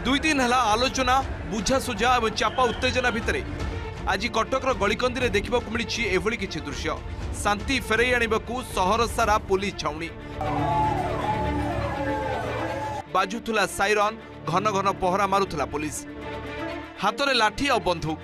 दुई दिन है आलोचना बुझासुझा और चापा उत्तेजना भितर आज कटकर गलिकंदी में देखा मिली एभली किछि दृश्य। शांति फेरई आनिबाकू सहर सारा पुलिस छाउणी बाजुथुला साइरन घन घन पहरा मारुथुला पुलिस हाथ में लाठी और बंदूक।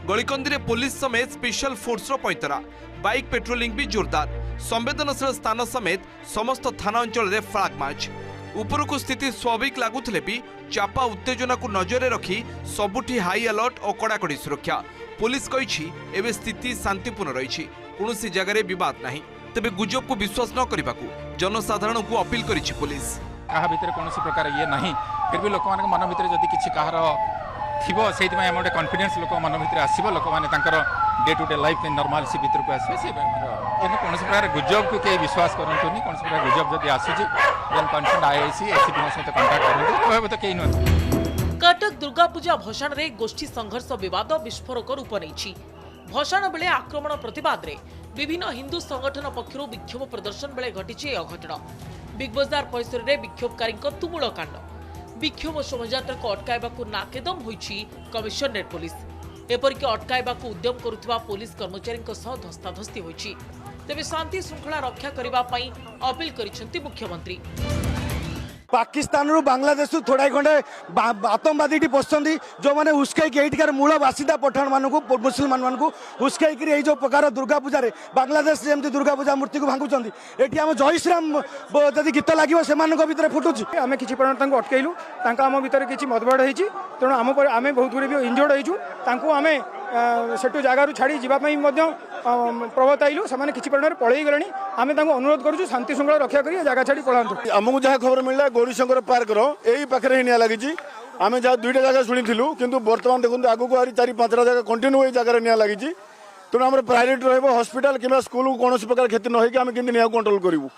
गलिकंदी में पुलिस समेत स्पेशल फोर्स पैंतरा बाइक पेट्रोलिंग भी जोरदार। संवेदनशील स्थान समेत समस्त थाना अंचल में फ्लाग मार्च। उपरकू स्थिति स्वाभाविक लगुले भी चापा उत्तेजना को नजर रखी सबुठी हाई अलर्ट और कड़ाकड़ी सुरक्षा। पुलिस कही एवं स्थिति शांतिपूर्ण रही कौन जगह बद ना तेज गुजब को विश्वास न करने को जनसाधारण को अपील करी पुलिस। क्या भीतर कौन प्रकार ये ना फिर भी लोक मन भर जदि किसी कहार थी से गोटे कॉन्फिडेंस लोक मन भर आसो लोक मैंने day to day life normal सी भीतर को आसवे से कौन प्रकार गुजब को कहीं विश्वास करनी कौन प्रकार गुजब जब आसूसी कन्सर्न आईआईसी एसीपी सहित कंटाक्ट करेंगे तो कहीं नुह। कटक दुर्गा पूजा भसाण रे गोष्ठी संघर्ष विवाद विस्फोरक रूप नहीं। भसाण बेले आक्रमण प्रतिवाद रे विभिन्न हिंदू संगठन पक्षर विक्षोभ प्रदर्शन बेले घटी अघटन। बिग बजार परिसर में विक्षोभकारी तुमुल कांड। विक्षोभ शोभायात्रा को अटकाइबा नाकेदम होइछि कमिशनरेट पुलिस। एपरिक अटकाइबा उद्यम करुवा पुलिस कर्मचारी धस्ताधस्ती होइछि। तेबे शांति श्रृंखला रक्षा करबा पई अपील करिसेंति मुख्यमंत्री। पाकिस्तान रु बांग्लादेश थोड़ा खंडे आतंकवादी पशुंट जो मैंने उस्कईकार मूल बासिंदा पठाण मानक मुसलमान मानक उस्कई जो प्रकार दुर्गा पूजा बांग्लादेश जमी दुर्गा पूजा मूर्ति को भांगुंट ये आम जय श्रीराम जदि गीत लगे से भितर फुटुची आम कि परिमाण अटकईलु आम भितर किसी मतभेद होती तेणु आम बहुत गुड़े भी इंजर्ड होती आम सेठू जगार छाड़ी जावाई प्रवर्ताइलु से किसी परिमाण पलि गले आम अनुरोध करूँ शांति श्रृंखला रक्षा कर जगह छाड़ी पलांतु। आमको जहाँ खबर मिलला गौरीशंकर पार्क यही पाखे निया लगी आम जहाँ दुईटा जगह शुणु किंतु बर्तमान देखते आगू आ 4-5टा जगह कंटिन्यू ये जगह निया लगी तेणु आम प्रायोरिटी रहिबो हॉस्पिटल किंबा स्कूल को कौन प्रकार क्षति न होगी आम केमती निया कंट्रोल करूँ।